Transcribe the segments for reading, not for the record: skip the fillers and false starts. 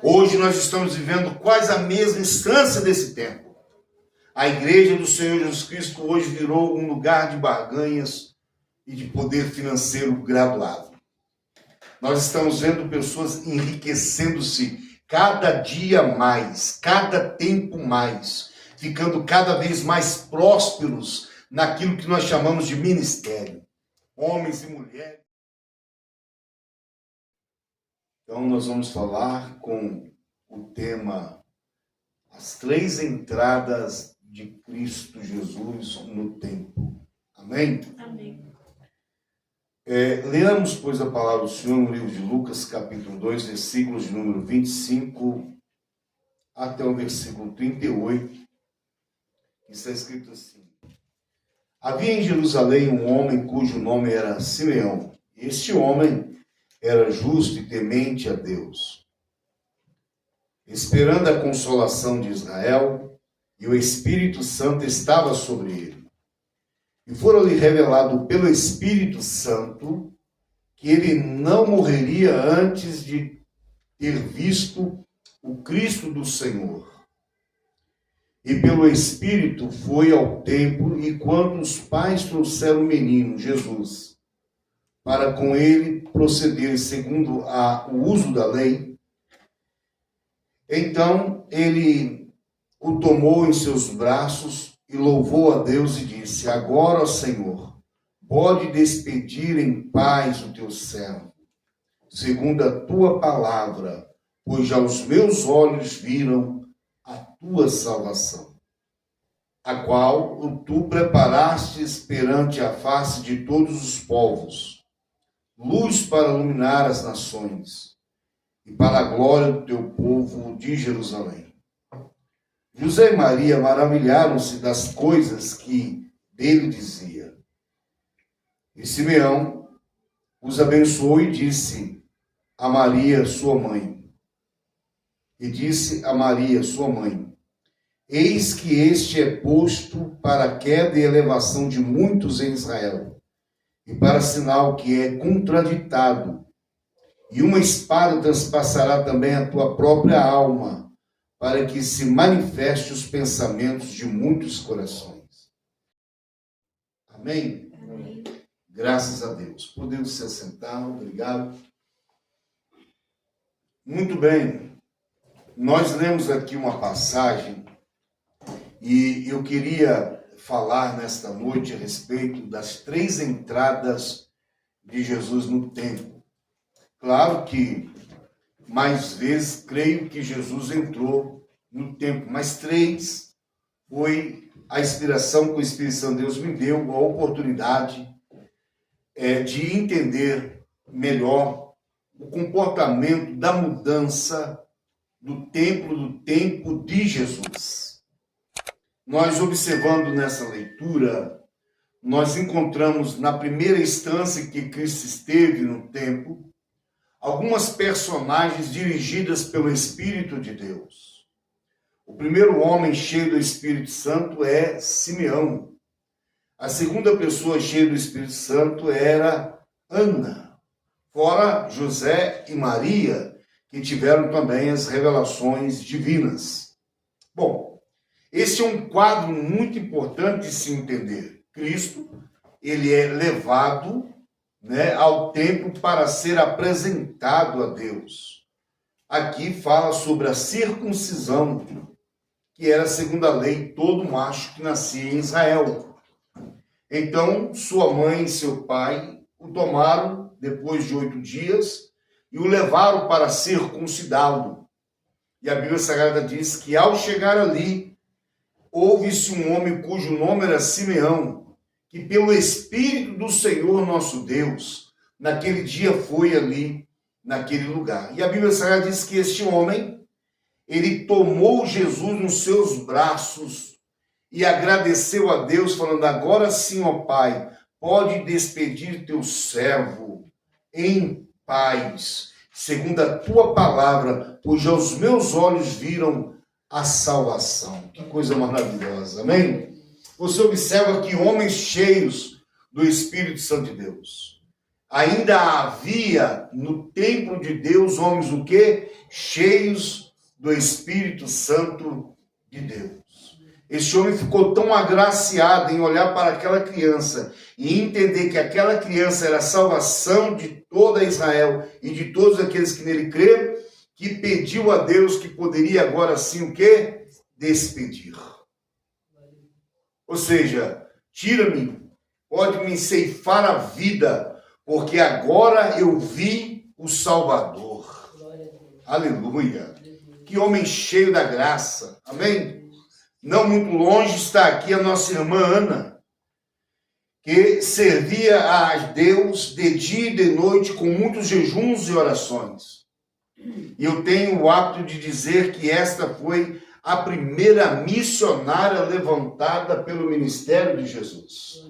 Hoje nós estamos vivendo quase a mesma instância desse tempo. A igreja do Senhor Jesus Cristo hoje virou um lugar de barganhas e de poder financeiro graduado. Nós estamos vendo pessoas enriquecendo-se cada dia mais, cada tempo mais, ficando cada vez mais prósperos naquilo que nós chamamos de ministério. Homens e mulheres. Então nós vamos falar com o tema As 3 entradas de Cristo Jesus no tempo. Amém? Amém. Leamos, pois, a palavra do Senhor no livro de Lucas, capítulo 2, versículos de número 25 até o versículo 38. Está escrito assim: Havia em Jerusalém um homem cujo nome era Simeão. Este homem era justo e temente a Deus, esperando a consolação de Israel, e o Espírito Santo estava sobre ele. E fora-lhe revelado pelo Espírito Santo que ele não morreria antes de ter visto o Cristo do Senhor. E pelo Espírito foi ao templo, e quando os pais trouxeram o menino, Jesus, para com ele proceder segundo o uso da lei, então ele o tomou em seus braços e louvou a Deus e disse: Agora, ó Senhor, pode despedir em paz o teu servo, segundo a tua palavra, pois já os meus olhos viram a tua salvação, a qual tu preparastes perante a face de todos os povos, luz para iluminar as nações, e para a glória do teu povo de Jerusalém. José e Maria maravilharam-se das coisas que dele dizia. E Simeão os abençoou e disse a Maria, sua mãe. Eis que este é posto para a queda e elevação de muitos em Israel, e para sinal que é contraditado, e uma espada transpassará também a tua própria alma, para que se manifeste os pensamentos de muitos corações. Amém? Amém. Graças a Deus. Podemos se assentar, obrigado. Muito bem. Nós lemos aqui uma passagem e eu queria falar nesta noite a respeito das 3 entradas de Jesus no templo. Claro que mais vezes creio que Jesus entrou no templo, mas 3 foi a inspiração que o Espírito Santo de Deus me deu, a oportunidade de entender melhor o comportamento da mudança do templo, do tempo de Jesus. Nós observando nessa leitura, nós encontramos na primeira instância que Cristo esteve no templo, algumas personagens dirigidas pelo Espírito de Deus. O primeiro homem cheio do Espírito Santo é Simeão. A segunda pessoa cheia do Espírito Santo era Ana. Fora José e Maria, que tiveram também as revelações divinas. Bom, esse é um quadro muito importante de se entender. Cristo, ele é levado ao templo para ser apresentado a Deus. Aqui fala sobre a circuncisão, que era segundo a lei todo macho que nascia em Israel. Então, sua mãe e seu pai o tomaram depois de 8 dias e o levaram para circuncidá-lo. E a Bíblia Sagrada diz que ao chegar ali, houve-se um homem cujo nome era Simeão, que pelo Espírito do Senhor nosso Deus, naquele dia foi ali, naquele lugar. E a Bíblia Sagrada diz que este homem, ele tomou Jesus nos seus braços e agradeceu a Deus, falando: Agora sim, ó Pai, pode despedir teu servo em paz, segundo a tua palavra, pois já os meus olhos viram a salvação. Que coisa maravilhosa, amém? Você observa que homens cheios do Espírito Santo de Deus, ainda havia no templo de Deus homens o quê? Cheios do Espírito Santo de Deus. Esse homem ficou tão agraciado em olhar para aquela criança e entender que aquela criança era a salvação de toda Israel e de todos aqueles que nele creram, que pediu a Deus que poderia agora sim o quê? Despedir. Ou seja, tira-me, pode me ceifar a vida, porque agora eu vi o Salvador. Aleluia. Que homem cheio da graça. Amém? Não muito longe está aqui a nossa irmã Ana, que servia a Deus de dia e de noite com muitos jejuns e orações. E eu tenho o hábito de dizer que esta foi a primeira missionária levantada pelo ministério de Jesus.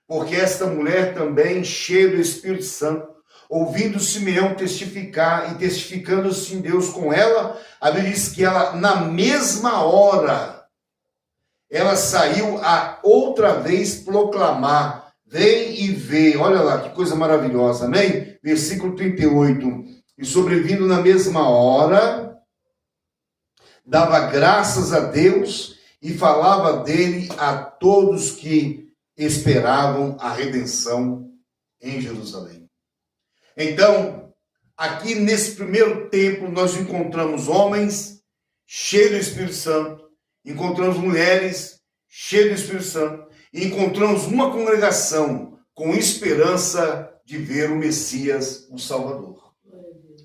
Porque esta mulher também, cheia do Espírito Santo, ouvindo Simeão testificar e testificando-se em Deus com ela, a Bíblia diz que ela, na mesma hora, ela saiu a outra vez proclamar, vem e vê, olha lá que coisa maravilhosa, amém? Versículo 38, e sobrevindo na mesma hora, dava graças a Deus e falava dele a todos que esperavam a redenção em Jerusalém. Então, aqui nesse primeiro templo, nós encontramos homens cheios do Espírito Santo, encontramos mulheres cheias do Espírito Santo, e encontramos uma congregação com esperança de ver o Messias, o Salvador.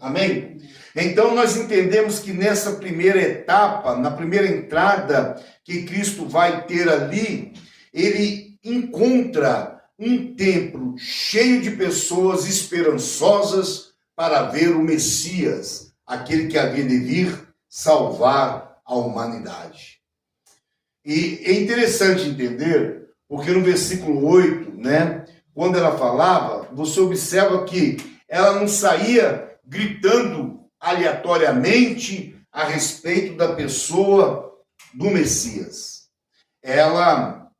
Amém? Então nós entendemos que nessa primeira etapa, na primeira entrada que Cristo vai ter ali, ele encontra um templo cheio de pessoas esperançosas para ver o Messias, aquele que havia de vir salvar a humanidade. E é interessante entender, porque no versículo 8, quando ela falava, você observa que ela não saía gritando aleatoriamente a respeito da pessoa do Messias. Ela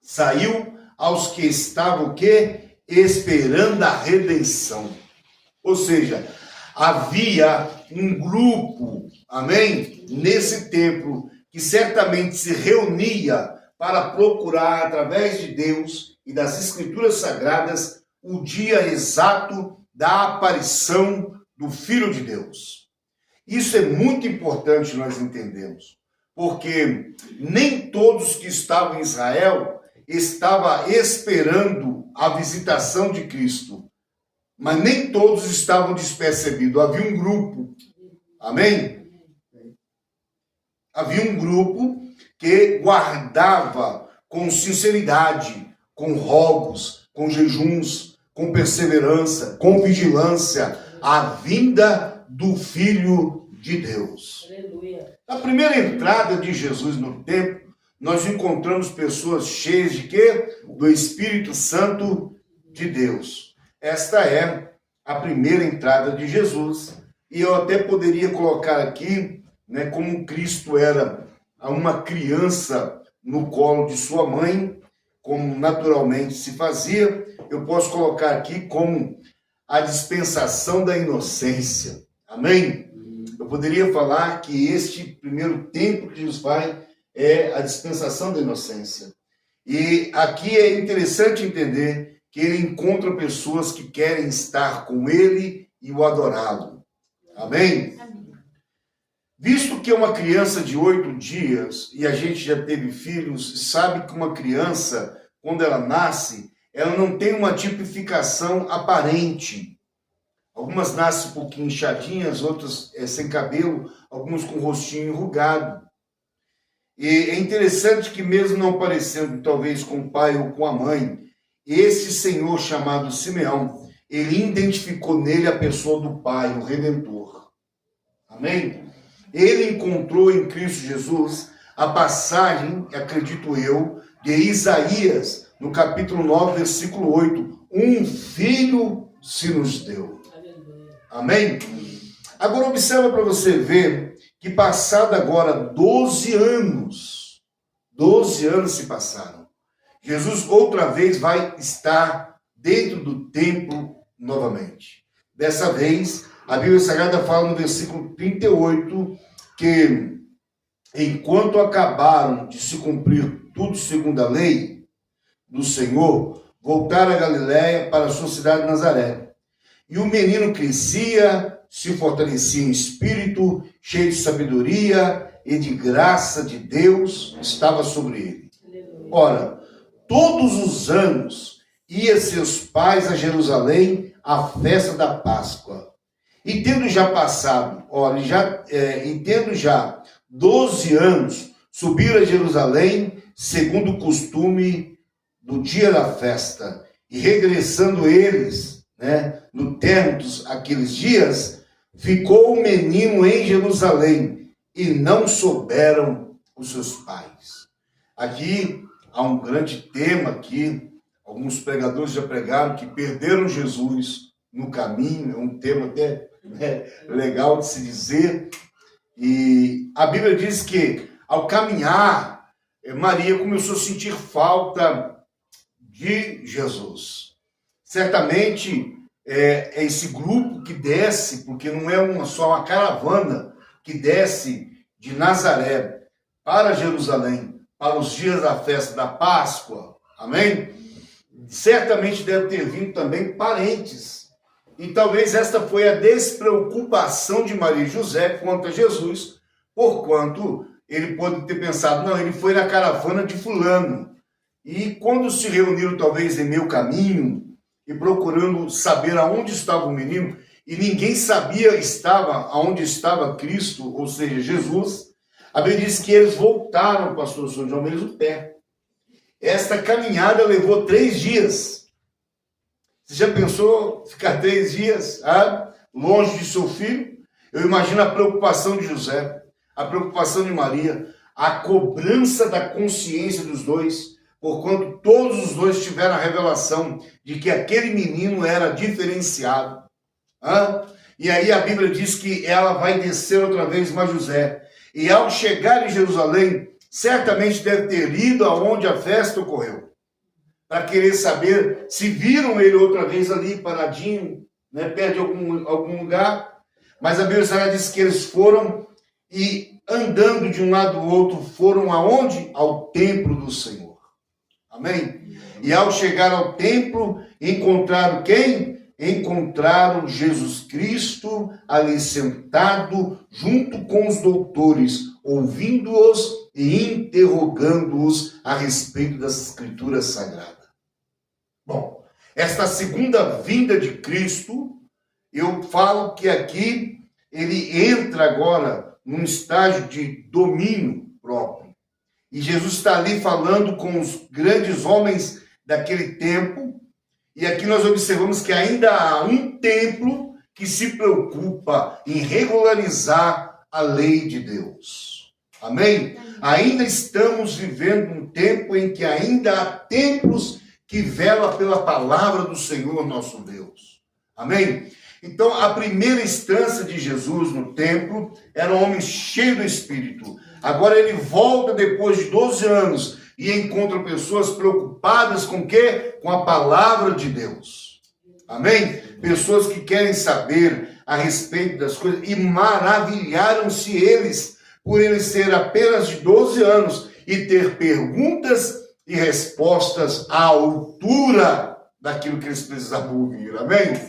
saiu aos que estavam o quê? Esperando a redenção. Ou seja, havia um grupo, amém? Nesse templo, que certamente se reunia para procurar, através de Deus e das Escrituras Sagradas, o dia exato da aparição do Filho de Deus. Isso é muito importante nós entendermos, porque nem todos que estavam em Israel estavam esperando a visitação de Cristo, mas nem todos estavam despercebidos. Havia um grupo, amém? Havia um grupo que guardava com sinceridade, com rogos, com jejuns, com perseverança, com vigilância, a vinda do Filho de Deus. Aleluia. Na primeira entrada de Jesus no templo, nós encontramos pessoas cheias de quê? Do Espírito Santo de Deus. Esta é a primeira entrada de Jesus. E eu até poderia colocar aqui, como Cristo era uma criança no colo de sua mãe, como naturalmente se fazia, eu posso colocar aqui como a dispensação da inocência. Amém? Eu poderia falar que este primeiro templo que Jesus vai é a dispensação da inocência. E aqui é interessante entender que ele encontra pessoas que querem estar com ele e o adorá-lo. Amém? Visto que é uma criança de 8 dias, e a gente já teve filhos, sabe que uma criança, quando ela nasce, ela não tem uma tipificação aparente. Algumas nascem um pouquinho inchadinhas, outras sem cabelo, algumas com o rostinho enrugado. E é interessante que mesmo não parecendo talvez com o pai ou com a mãe, esse senhor chamado Simeão, ele identificou nele a pessoa do Pai, o Redentor. Amém? Ele encontrou em Cristo Jesus a passagem, acredito eu, de Isaías, no capítulo 9, versículo 8. Um filho se nos deu. Amém? Agora observa para você ver que passado agora 12 anos se passaram. Jesus outra vez vai estar dentro do templo novamente. Dessa vez, a Bíblia Sagrada fala no versículo 38 que, enquanto acabaram de se cumprir tudo segundo a lei do Senhor, voltaram a Galiléia para a sua cidade de Nazaré. E o menino crescia, se fortalecia em espírito, cheio de sabedoria e de graça de Deus estava sobre ele. Ora, todos os anos ia seus pais a Jerusalém à festa da Páscoa. E tendo já passado, tendo já 12 anos, subiram a Jerusalém, segundo o costume do dia da festa. E regressando eles, no término daqueles dias, ficou o menino em Jerusalém, e não souberam os seus pais. Aqui há um grande tema aqui, alguns pregadores já pregaram que perderam Jesus no caminho, é um tema até legal de se dizer. E a Bíblia diz que ao caminhar, Maria começou a sentir falta de Jesus. Certamente é esse grupo que desce, porque não é só uma caravana que desce de Nazaré para Jerusalém, para os dias da festa da Páscoa, amém? Certamente deve ter vindo também parentes. E talvez esta foi a despreocupação de Maria e José quanto a Jesus, porquanto ele pode ter pensado, não, ele foi na caravana de fulano. E quando se reuniram talvez em meio caminho, e procurando saber aonde estava o menino, e ninguém sabia aonde estava Cristo, ou seja, Jesus, a Bíblia diz que eles voltaram, pastor São João, mesmo pé. Esta caminhada levou 3 dias. Você já pensou ficar 3 dias longe de seu filho? Eu imagino a preocupação de José, a preocupação de Maria, a cobrança da consciência dos dois, porquanto todos os dois tiveram a revelação de que aquele menino era diferenciado. E aí a Bíblia diz que ela vai descer outra vez mais José. E ao chegar em Jerusalém, certamente deve ter ido aonde a festa ocorreu, para querer saber se viram ele outra vez ali paradinho, perto de algum lugar. Mas a Bíblia Sagrada diz que eles foram e andando de um lado ao outro, foram aonde? Ao templo do Senhor. Amém? E ao chegar ao templo, encontraram quem? Encontraram Jesus Cristo ali sentado junto com os doutores, ouvindo-os e interrogando-os a respeito das Escrituras Sagradas. Bom, esta segunda vinda de Cristo, eu falo que aqui ele entra agora num estágio de domínio próprio. E Jesus está ali falando com os grandes homens daquele tempo. E aqui nós observamos que ainda há um templo que se preocupa em regularizar a lei de Deus. Amém? Ainda estamos vivendo um tempo em que ainda há templos que velam pela palavra do Senhor nosso Deus. Amém? Então, a primeira instância de Jesus no templo era um homem cheio do Espírito. Agora ele volta depois de 12 anos e encontra pessoas preocupadas com o quê? Com a palavra de Deus. Amém? Pessoas que querem saber a respeito das coisas. E maravilharam-se eles por ele ser apenas de 12 anos e ter perguntas e respostas à altura daquilo que eles precisavam ouvir. Amém?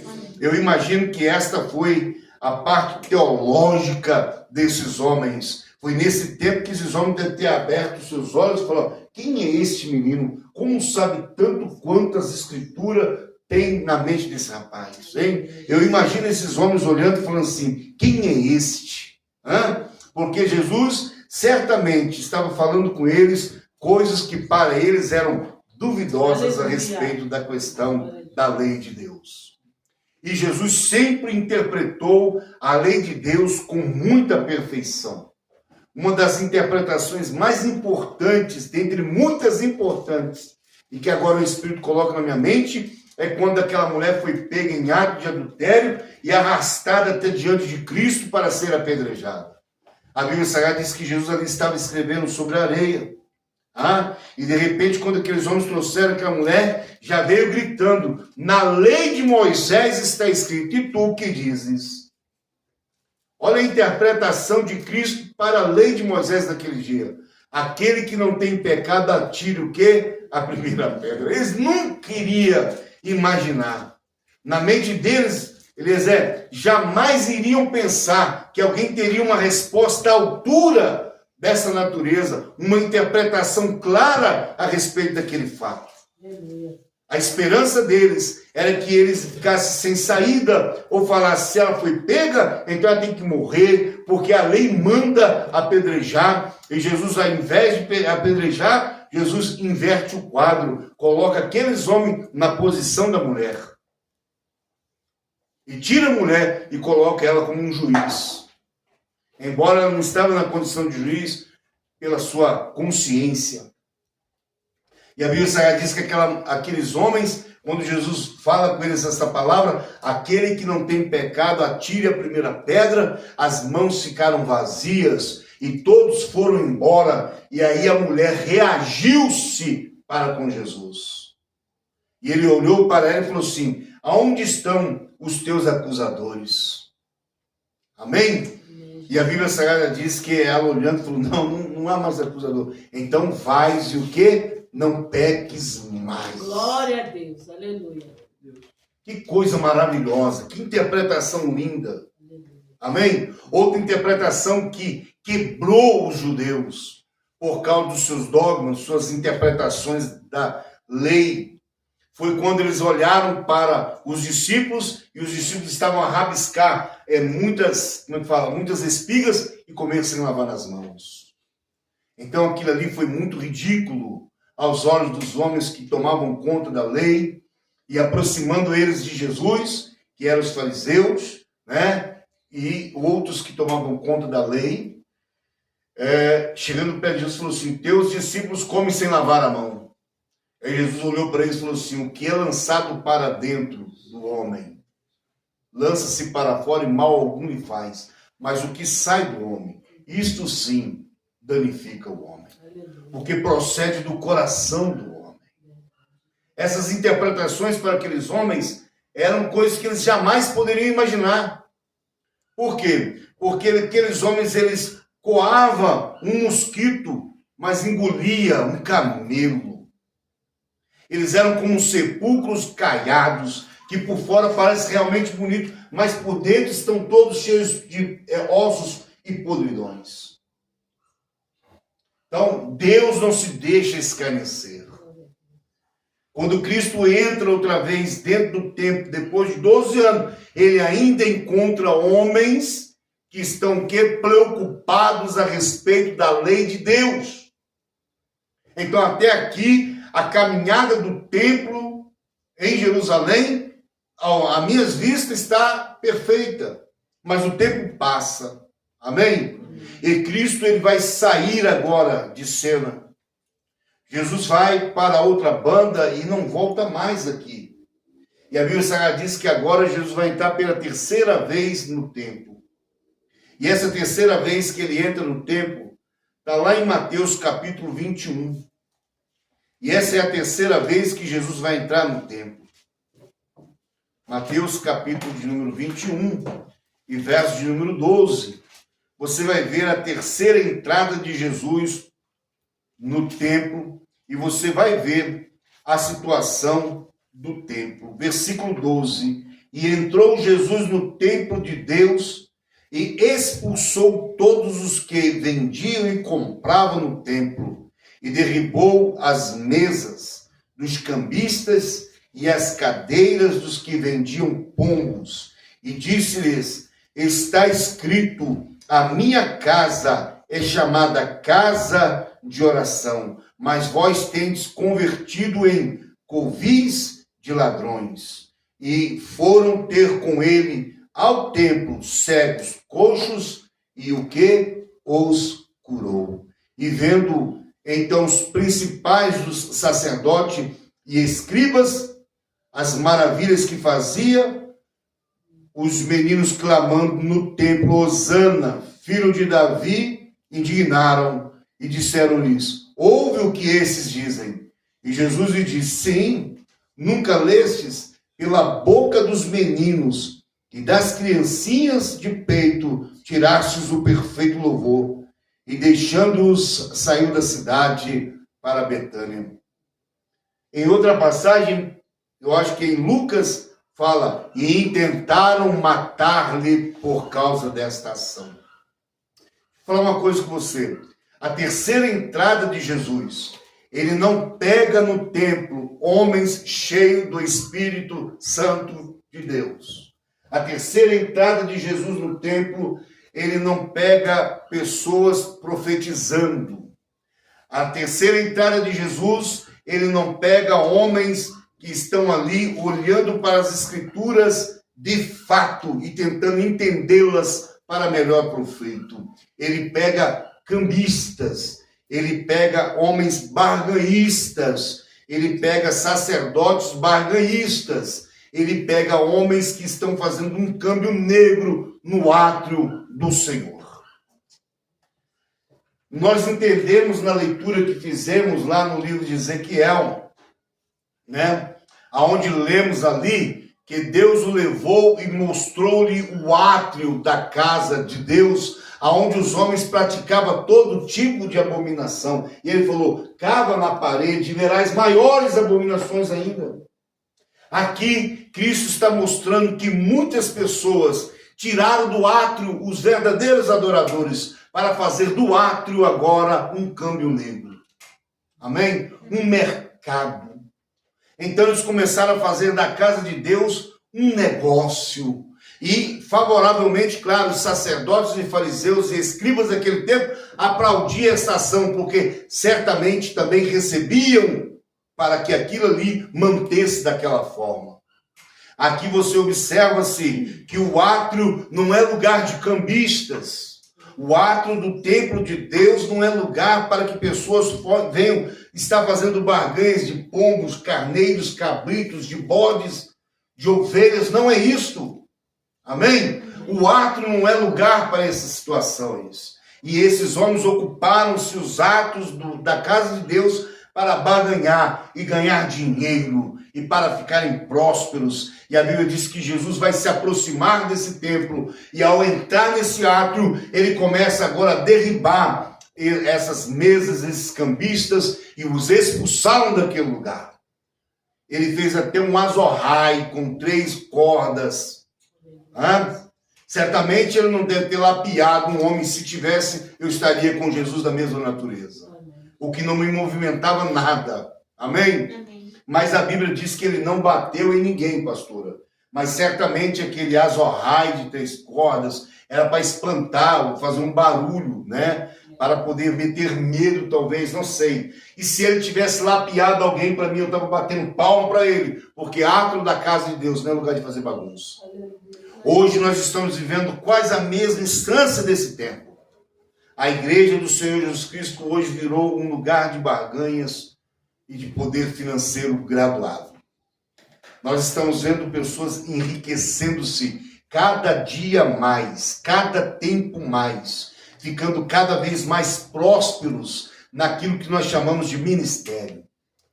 Eu imagino que esta foi a parte teológica desses homens. Foi nesse tempo que esses homens devem ter aberto seus olhos e falado, quem é este menino? Como sabe tanto quantas escrituras tem na mente desse rapaz? Hein? Eu imagino esses homens olhando e falando assim, quem é este? Porque Jesus certamente estava falando com eles coisas que para eles eram duvidosas a respeito da questão da lei de Deus. E Jesus sempre interpretou a lei de Deus com muita perfeição. Uma das interpretações mais importantes, dentre muitas importantes, e que agora o Espírito coloca na minha mente, é quando aquela mulher foi pega em ato de adultério e arrastada até diante de Cristo para ser apedrejada. A Bíblia Sagrada diz que Jesus ali estava escrevendo sobre a areia. E de repente, quando aqueles homens trouxeram aquela mulher, já veio gritando: na lei de Moisés está escrito, e tu o que dizes? Olha a interpretação de Cristo para a lei de Moisés naquele dia. Aquele que não tem pecado, atire o quê? A primeira pedra. Eles não queriam imaginar. Na mente deles, eles jamais iriam pensar que alguém teria uma resposta à altura dessa natureza, uma interpretação clara a respeito daquele fato. A esperança deles era que eles ficassem sem saída, ou falassem: se ela foi pega, então ela tem que morrer, porque a lei manda apedrejar, e Jesus, ao invés de apedrejar, Jesus inverte o quadro, coloca aqueles homens na posição da mulher. E tira a mulher e coloca ela como um juiz. Embora ela não estava na condição de juiz, pela sua consciência. E a Bíblia Sagrada diz que aqueles homens, quando Jesus fala com eles essa palavra, aquele que não tem pecado, atire a primeira pedra, as mãos ficaram vazias e todos foram embora. E aí a mulher reagiu-se para com Jesus. E ele olhou para ela e falou assim: aonde estão os teus acusadores? Amém? E a Bíblia Sagrada diz que ela olhando falou: não há mais acusador. Então vais e o quê? Não peques mais. Glória a Deus, aleluia. Que coisa maravilhosa, que interpretação linda. Amém? Outra interpretação que quebrou os judeus por causa dos seus dogmas, suas interpretações da lei, foi quando eles olharam para os discípulos e os discípulos estavam a rabiscar muitas espigas e comer sem lavar as mãos. Então aquilo ali foi muito ridículo aos olhos dos homens que tomavam conta da lei e aproximando eles de Jesus, que eram os fariseus, e outros que tomavam conta da lei, chegando perto de Jesus, falou assim: teus discípulos comem sem lavar a mão. Aí Jesus olhou para eles e falou assim: o que é lançado para dentro do homem, lança-se para fora e mal algum lhe faz. Mas o que sai do homem, isto sim danifica o homem. Porque procede do coração do homem. Essas interpretações para aqueles homens eram coisas que eles jamais poderiam imaginar. Por quê? Porque aqueles homens, eles coavam um mosquito, mas engolia um camelo. Eles eram como sepulcros caiados, que por fora parece realmente bonito, mas por dentro estão todos cheios de ossos e podridões. Então, Deus não se deixa escarnecer. Quando Cristo entra outra vez dentro do templo, depois de 12 anos, ele ainda encontra homens que estão preocupados a respeito da lei de Deus. Então, até aqui, a caminhada do templo em Jerusalém, a minhas vistas está perfeita, mas o tempo passa. Amém? E Cristo, ele vai sair agora de cena. Jesus vai para outra banda e não volta mais aqui. E a Bíblia Sagrada diz que agora Jesus vai entrar pela terceira vez no templo. E essa terceira vez que ele entra no templo, está lá em Mateus capítulo 21. E essa é a terceira vez que Jesus vai entrar no templo. Mateus capítulo de número 21 e verso de número 12. Você vai ver a terceira entrada de Jesus no templo e você vai ver a situação do templo. Versículo 12. E entrou Jesus no templo de Deus e expulsou todos os que vendiam e compravam no templo e derribou as mesas dos cambistas e as cadeiras dos que vendiam pombos e disse-lhes: está escrito, a minha casa é chamada casa de oração, mas vós tendes convertido em covis de ladrões. E foram ter com ele ao templo cegos, coxos, e o que? Os curou. E vendo então os principais dos sacerdotes e escribas, as maravilhas que fazia, os meninos clamando no templo, Hosana, filho de Davi, indignaram e disseram-lhes: ouve o que esses dizem. E Jesus lhe disse, sim, nunca lestes pela boca dos meninos e das criancinhas de peito tirastes o perfeito louvor. E deixando-os, saiu da cidade para Betânia. Em outra passagem, eu acho que em Lucas, fala, e intentaram matar-lhe por causa desta ação. Vou falar uma coisa com você. A terceira entrada de Jesus, ele não pega no templo homens cheios do Espírito Santo de Deus. A terceira entrada de Jesus no templo, ele não pega pessoas profetizando. A terceira entrada de Jesus, ele não pega homens que estão ali olhando para as Escrituras de fato e tentando entendê-las para melhor proveito. Ele pega cambistas, ele pega homens barganhistas, ele pega sacerdotes barganhistas, ele pega homens que estão fazendo um câmbio negro no átrio do Senhor. Nós entendemos na leitura que fizemos lá no livro de Ezequiel, né? Aonde lemos ali que Deus o levou e mostrou-lhe o átrio da casa de Deus, aonde os homens praticavam todo tipo de abominação. E ele falou, cava na parede e verás maiores abominações ainda. Aqui, Cristo está mostrando que muitas pessoas tiraram do átrio os verdadeiros adoradores para fazer do átrio agora um câmbio negro. Amém? Um mercado. Então eles começaram a fazer da casa de Deus um negócio. E favoravelmente, claro, os sacerdotes e fariseus e escribas daquele tempo aplaudiam essa ação, porque certamente também recebiam para que aquilo ali mantesse daquela forma. Aqui você observa-se que o átrio não é lugar de cambistas. O átrio do templo de Deus não é lugar para que pessoas venham estar fazendo barganhas de pombos, carneiros, cabritos, de bodes, de ovelhas. Não é isto. Amém? O átrio não é lugar para essas situações. E esses homens ocuparam-se os atos da casa de Deus para barganhar e ganhar dinheiro e para ficarem prósperos. E a Bíblia diz que Jesus vai se aproximar desse templo e ao entrar nesse átrio, ele começa agora a derribar essas mesas, esses cambistas, e os expulsaram daquele lugar. Ele fez até um azorrai com 3 cordas. Certamente ele não deve ter lapiado um homem. Se tivesse, eu estaria com Jesus da mesma natureza. O que não me movimentava nada. Amém? Amém. Mas a Bíblia diz que ele não bateu em ninguém, pastora. Mas certamente aquele azorrai de 3 cordas era para espantar, ou fazer um barulho, né? Para poder meter medo, talvez, não sei. E se ele tivesse lapiado alguém para mim, eu estava batendo palma para ele. Porque átrio da casa de Deus não é lugar de fazer bagunça. Hoje nós estamos vivendo quase a mesma instância desse tempo. A igreja do Senhor Jesus Cristo hoje virou um lugar de barganhas e de poder financeiro graduado. Nós estamos vendo pessoas enriquecendo-se cada dia mais, cada tempo mais, ficando cada vez mais prósperos naquilo que nós chamamos de ministério.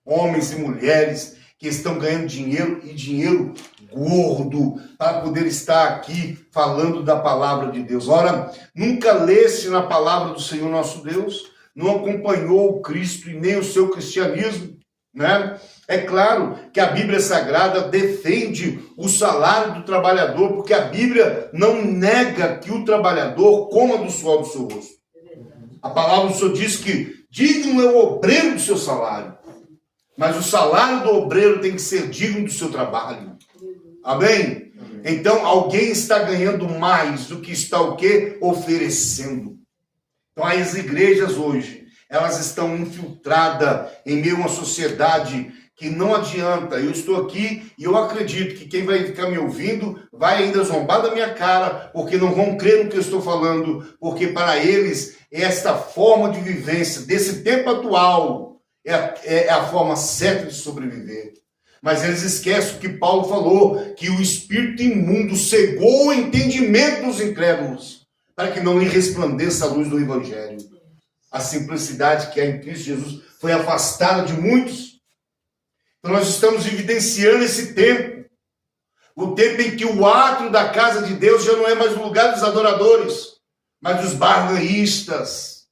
Homens e mulheres que estão ganhando dinheiro e dinheiro gordo para poder estar aqui falando da palavra de Deus. Ora, nunca leste na palavra do Senhor nosso Deus, não acompanhou o Cristo e nem o seu cristianismo, né? É claro que a Bíblia Sagrada defende o salário do trabalhador, porque a Bíblia não nega que o trabalhador coma do suor do seu rosto. A palavra do Senhor diz que digno é o obreiro do seu salário, mas o salário do obreiro tem que ser digno do seu trabalho. Amém? Então, alguém está ganhando mais do que está o quê? Oferecendo. Então, as igrejas hoje, elas estão infiltradas em meio a uma sociedade que não adianta. Eu estou aqui e eu acredito que quem vai ficar me ouvindo vai ainda zombar da minha cara, porque não vão crer no que eu estou falando, porque para eles, esta forma de vivência desse tempo atual é a forma certa de sobreviver. Mas eles esquecem o que Paulo falou, que o espírito imundo cegou o entendimento dos incrédulos, para que não lhe resplandeça a luz do Evangelho. A simplicidade que há em Cristo Jesus foi afastada de muitos. Então nós estamos evidenciando esse tempo. O tempo em que o átrio da casa de Deus já não é mais o lugar dos adoradores, mas dos barganhistas.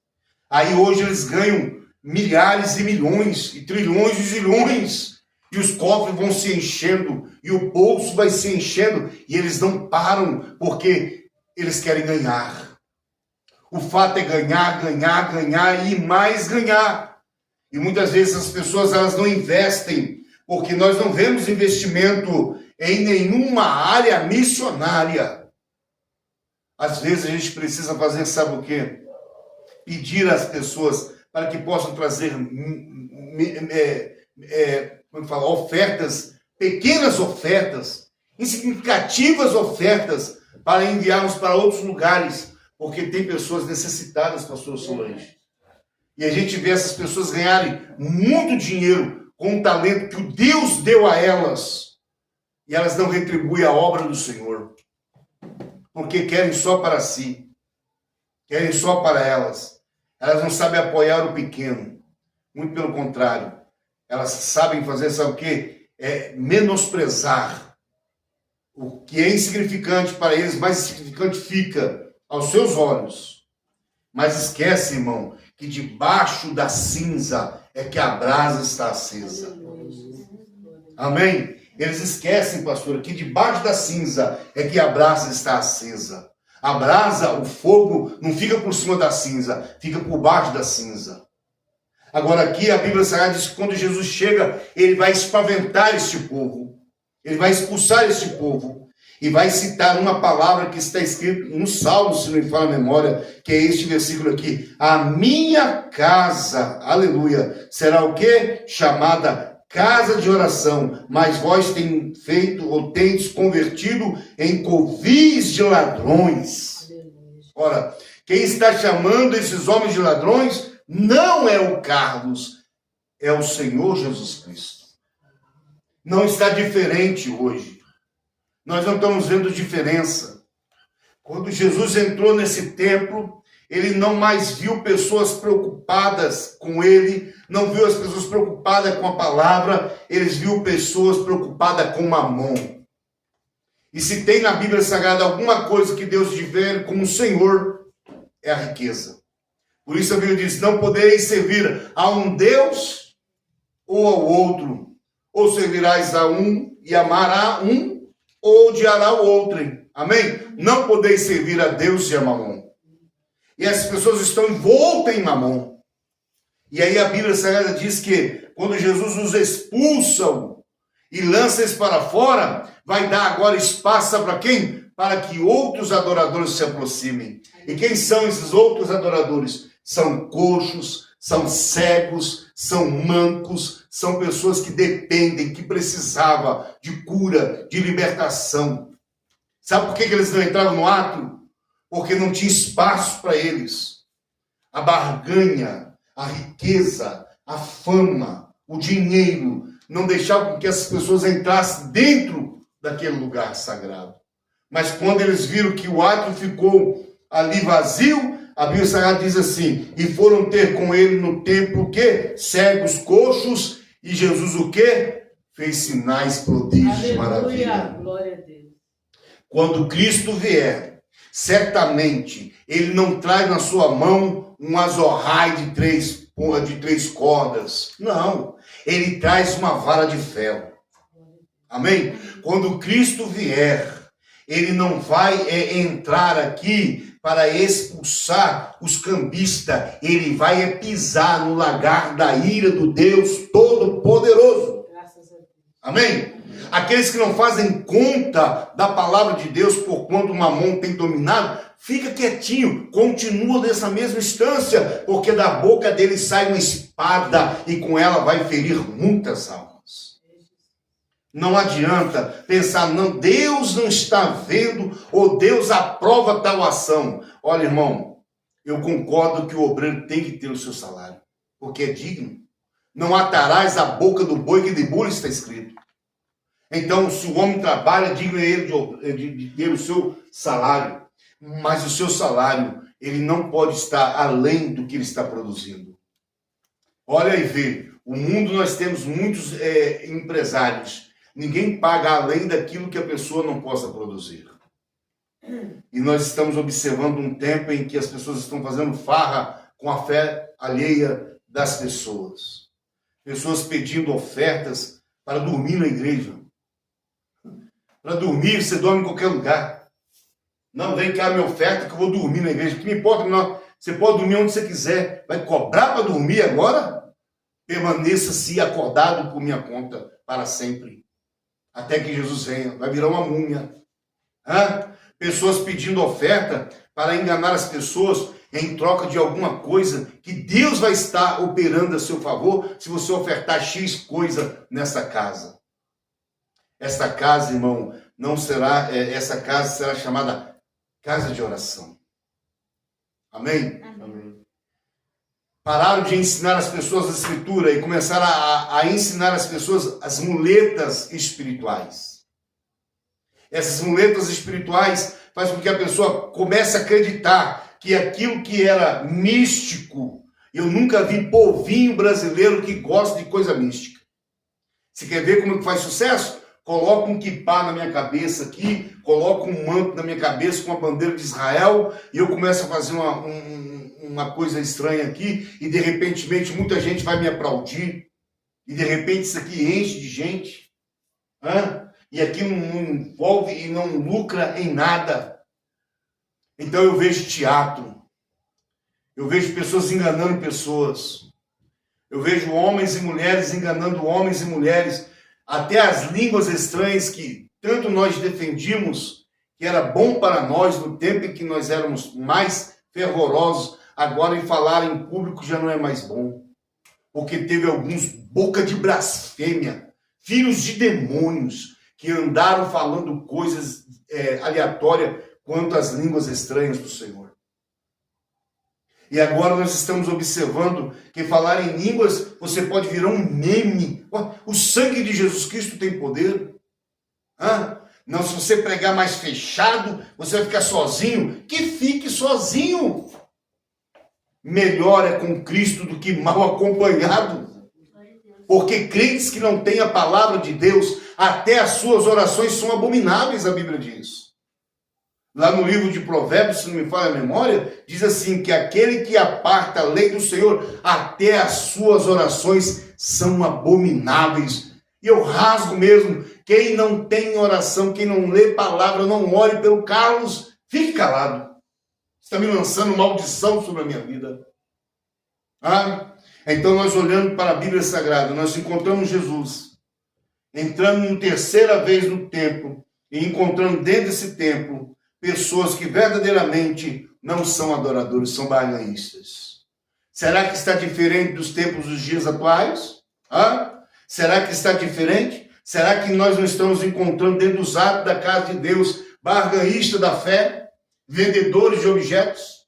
Aí hoje eles ganham milhares e milhões, e trilhões e zilhões, e os cofres vão se enchendo, e o bolso vai se enchendo, e eles não param, porque eles querem ganhar. O fato é ganhar, ganhar, ganhar e mais ganhar. E muitas vezes as pessoas elas não investem, porque nós não vemos investimento em nenhuma área missionária. Às vezes a gente precisa fazer, sabe o quê? Pedir às pessoas para que possam trazer ofertas, pequenas ofertas, insignificativas ofertas, para enviarmos para outros lugares, porque tem pessoas necessitadas, pastor Solange. E a gente vê essas pessoas ganharem muito dinheiro com o talento que o Deus deu a elas, e elas não retribuem a obra do Senhor, porque querem só para si, querem só para elas. Elas não sabem apoiar o pequeno, muito pelo contrário, elas sabem fazer, sabe o quê? Menosprezar o que é insignificante para eles, mais insignificante fica aos seus olhos. Mas esquece, irmão, que debaixo da cinza é que a brasa está acesa. Amém? Eles esquecem, pastor, que debaixo da cinza é que a brasa está acesa. A brasa, o fogo, não fica por cima da cinza, fica por baixo da cinza. Agora aqui a Bíblia Sagrada diz que quando Jesus chega, ele vai espaventar este povo. Ele vai expulsar este povo. E vai citar uma palavra que está escrita no Salmo, se não me falha a memória, que é este versículo aqui. A minha casa, aleluia, será o quê? Chamada casa de oração, mas vós tendes feito ou tendes convertido em covis de ladrões. Ora, quem está chamando esses homens de ladrões não é o Carlos, é o Senhor Jesus Cristo. Não está diferente hoje. Nós não estamos vendo diferença. Quando Jesus entrou nesse templo, ele não mais viu pessoas preocupadas com ele, não viu as pessoas preocupadas com a palavra, eles viu pessoas preocupadas com mamon. E se tem na Bíblia Sagrada alguma coisa que Deus tiver como o Senhor, é a riqueza. Por isso a Bíblia diz, não podereis servir a um Deus ou ao outro, ou servirás a um e amará um, ou odiará o outro. Amém? Não podeis servir a Deus e a mamon. E as pessoas estão envoltas em mamon. E aí a Bíblia Sagrada diz que quando Jesus os expulsa e lança eles para fora, vai dar agora espaço para quem? Para que outros adoradores se aproximem. E quem são esses outros adoradores? São coxos, são cegos, são mancos, são pessoas que dependem, que precisavam de cura, de libertação. Sabe por que eles não entravam no átrio? Porque não tinha espaço para eles. A barganha, a riqueza, a fama, o dinheiro, não deixavam que essas pessoas entrassem dentro daquele lugar sagrado. Mas quando eles viram que o átrio ficou ali vazio, a Bíblia Sagrada diz assim, e foram ter com ele no templo o quê? Cegos, coxos, e Jesus o quê? Fez sinais, prodígios, maravilha. Glória a Deus. Quando Cristo vier, certamente, ele não traz na sua mão um azorrai de três cordas. Não, ele traz uma vara de ferro. Amém? Quando Cristo vier, ele não vai entrar aqui para expulsar os cambistas. Ele vai pisar no lagar da ira do Deus Todo-Poderoso. Graças a Deus. Amém? Aqueles que não fazem conta da palavra de Deus por quanto o mamon tem dominado, fica quietinho, continua nessa mesma instância, porque da boca dele sai uma espada e com ela vai ferir muitas almas. Não adianta pensar, não, Deus não está vendo ou Deus aprova tal ação. Olha, irmão, eu concordo que o obreiro tem que ter o seu salário, porque é digno. Não atarás a boca do boi que debulha, está escrito. Então, se o homem trabalha, digno é ele de ter o seu salário. Mas o seu salário, ele não pode estar além do que ele está produzindo. Olha e vê, o mundo nós temos muitos empresários. Ninguém paga além daquilo que a pessoa não possa produzir. E nós estamos observando um tempo em que as pessoas estão fazendo farra com a fé alheia das pessoas. Pessoas pedindo ofertas para dormir na igreja. Para dormir, você dorme em qualquer lugar. Não, vem cá minha oferta que eu vou dormir na igreja. O que me importa, não. Você pode dormir onde você quiser. Vai cobrar para dormir agora? Permaneça-se acordado por minha conta para sempre. Até que Jesus venha. Vai virar uma múmia. Pessoas pedindo oferta para enganar as pessoas em troca de alguma coisa que Deus vai estar operando a seu favor se você ofertar X coisa nessa casa. Esta casa, irmão, não será, essa casa será chamada casa de oração. Amém? Amém. Pararam de ensinar as pessoas a escritura e começaram a ensinar as pessoas as muletas espirituais. Essas muletas espirituais fazem com que a pessoa comece a acreditar que aquilo que era místico, eu nunca vi povinho brasileiro que gosta de coisa mística. Você quer ver como que faz sucesso? Coloca um quipá na minha cabeça aqui, coloca um manto na minha cabeça com a bandeira de Israel e eu começo a fazer uma coisa estranha aqui e de repente muita gente vai me aplaudir e de repente isso aqui enche de gente. E aqui não envolve e não lucra em nada. Então eu vejo teatro, eu vejo pessoas enganando pessoas, eu vejo homens e mulheres enganando homens e mulheres, até as línguas estranhas que tanto nós defendíamos, que era bom para nós no tempo em que nós éramos mais fervorosos, agora em falar em público já não é mais bom, porque teve alguns boca de blasfêmia, filhos de demônios, que andaram falando coisas aleatórias quanto às línguas estranhas do Senhor. E agora nós estamos observando que falar em línguas, você pode virar um meme. O sangue de Jesus Cristo tem poder. Não, se você pregar mais fechado, você vai ficar sozinho. Que fique sozinho. Melhor é com Cristo do que mal acompanhado. Porque crentes que não têm a palavra de Deus, até as suas orações são abomináveis, a Bíblia diz. Lá no livro de Provérbios, se não me falha a memória, diz assim, que aquele que aparta a lei do Senhor, até as suas orações são abomináveis. E eu rasgo mesmo, quem não tem oração, quem não lê palavra, não ore pelo Carlos, fique calado. Você está me lançando maldição sobre a minha vida. Então nós olhando para a Bíblia Sagrada, nós encontramos Jesus, entrando terceira vez no templo, e encontrando dentro desse templo, pessoas que verdadeiramente não são adoradores, são barganhistas. Será que está diferente dos tempos dos dias atuais? Será que está diferente? Será que nós não estamos encontrando dentro dos atos da casa de Deus barganhistas da fé? Vendedores de objetos?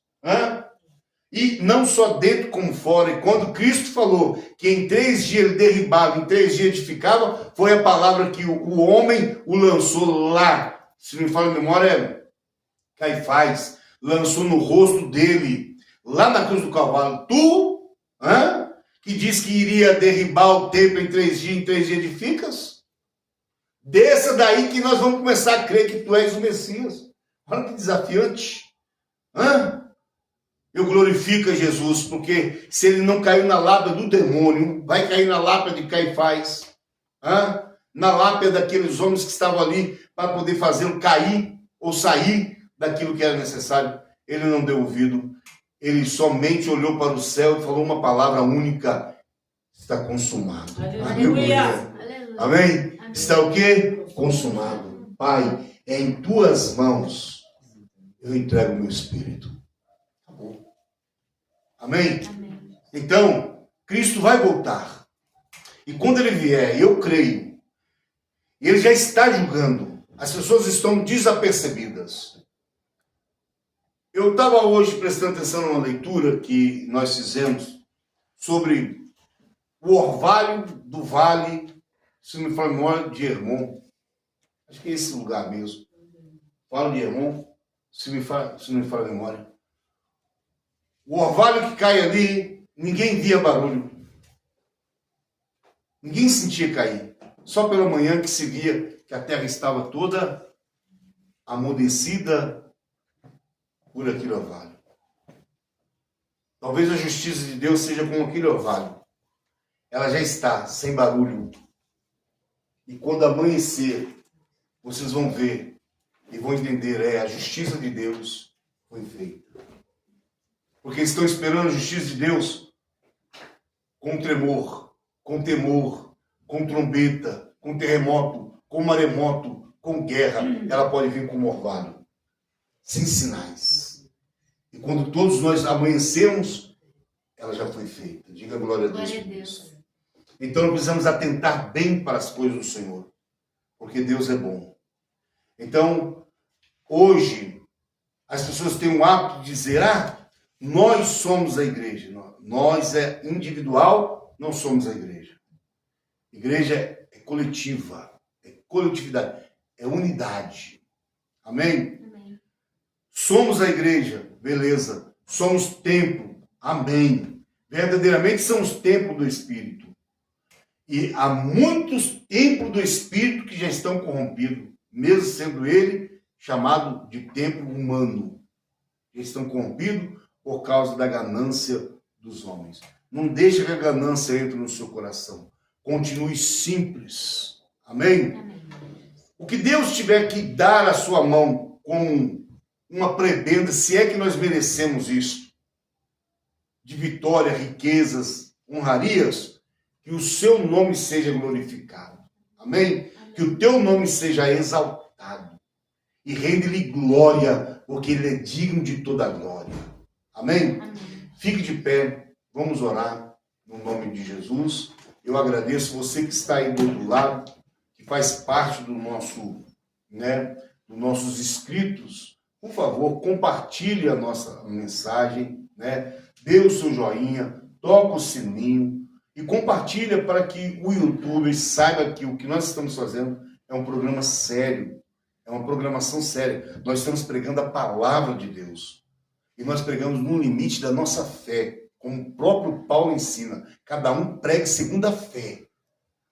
E não só dentro como fora. E quando Cristo falou que em 3 dias ele derribava, em 3 dias edificava, foi a palavra que o homem o lançou lá. Se não me falha a memória, Caifás lançou no rosto dele, lá na cruz do Calvário. Tu, que diz que iria derribar o templo em 3 dias, em 3 dias edificas? Desça daí que nós vamos começar a crer que tu és o Messias. Olha que desafiante. Eu glorifico a Jesus, porque se ele não caiu na lábia do demônio, vai cair na lábia de Caifás, na lábia daqueles homens que estavam ali para poder fazê-lo cair ou sair daquilo que era necessário. Ele não deu ouvido, ele somente olhou para o céu e falou uma palavra única: está consumado. Aleluia. Amém? Está o quê? Consumado. Pai, em tuas mãos eu entrego o meu espírito. Acabou. Amém? Amém. Então, Cristo vai voltar. E quando ele vier, eu creio, ele já está julgando. As pessoas estão desapercebidas. Eu estava hoje prestando atenção numa leitura que nós fizemos sobre o orvalho do vale, se não me fala a memória, de Hermon. Acho que é esse lugar mesmo. Fala de Hermon, se não me fala a memória. O orvalho que cai ali, ninguém via barulho. Ninguém sentia cair. Só pela manhã que se via que a terra estava toda amudecida por aquele orvalho. Talvez a justiça de Deus seja como aquele orvalho. Ela já está sem barulho. E quando amanhecer, vocês vão ver e vão entender, a justiça de Deus foi feita. Porque estão esperando a justiça de Deus com tremor, com temor, com trombeta, com terremoto, com maremoto, com guerra. Ela pode vir como orvalho, sem sinais. E quando todos nós amanhecemos, ela já foi feita. Diga glória a Deus. Glória a Deus. Então nós precisamos atentar bem para as coisas do Senhor, porque Deus é bom. Então, hoje, as pessoas têm o hábito de dizer, nós somos a igreja. Nós é individual, não somos a igreja. Igreja é coletiva, é coletividade, é unidade. Amém? Amém. Somos a igreja, beleza. Somos templo, amém. Verdadeiramente somos templo do Espírito. E há muitos templos do Espírito que já estão corrompidos, mesmo sendo ele chamado de templo humano. Já estão corrompidos por causa da ganância dos homens. Não deixe que a ganância entre no seu coração. Continue simples. Amém? Amém. O que Deus tiver que dar à sua mão como uma prebenda, se é que nós merecemos isso, de vitória, riquezas, honrarias, que o seu nome seja glorificado. Amém? Que o teu nome seja exaltado. E rende-lhe glória, porque ele é digno de toda a glória. Amém? Amém. Fique de pé, vamos orar no nome de Jesus. Eu agradeço você que está aí do outro lado, que faz parte do nosso, dos nossos inscritos. Por favor, compartilhe a nossa mensagem, dê o seu joinha, toca o sininho e compartilha para que o YouTube saiba que o que nós estamos fazendo é um programa sério, é uma programação séria. Nós estamos pregando a palavra de Deus. E nós pregamos no limite da nossa fé, como o próprio Paulo ensina. Cada um pregue segundo a fé.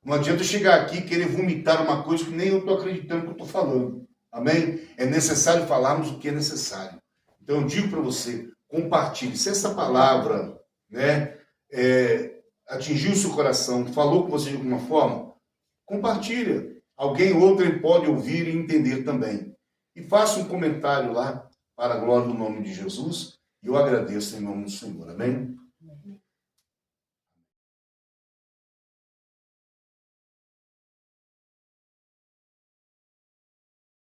Não adianta eu chegar aqui e querer vomitar uma coisa que nem eu estou acreditando que eu estou falando. Amém? É necessário falarmos o que é necessário. Então eu digo para você, compartilhe. Se essa palavra atingiu o seu coração, falou com você de alguma forma, compartilha. Alguém outro pode ouvir e entender também. E faça um comentário lá, para a glória do nome de Jesus, e eu agradeço em nome do Senhor. Amém?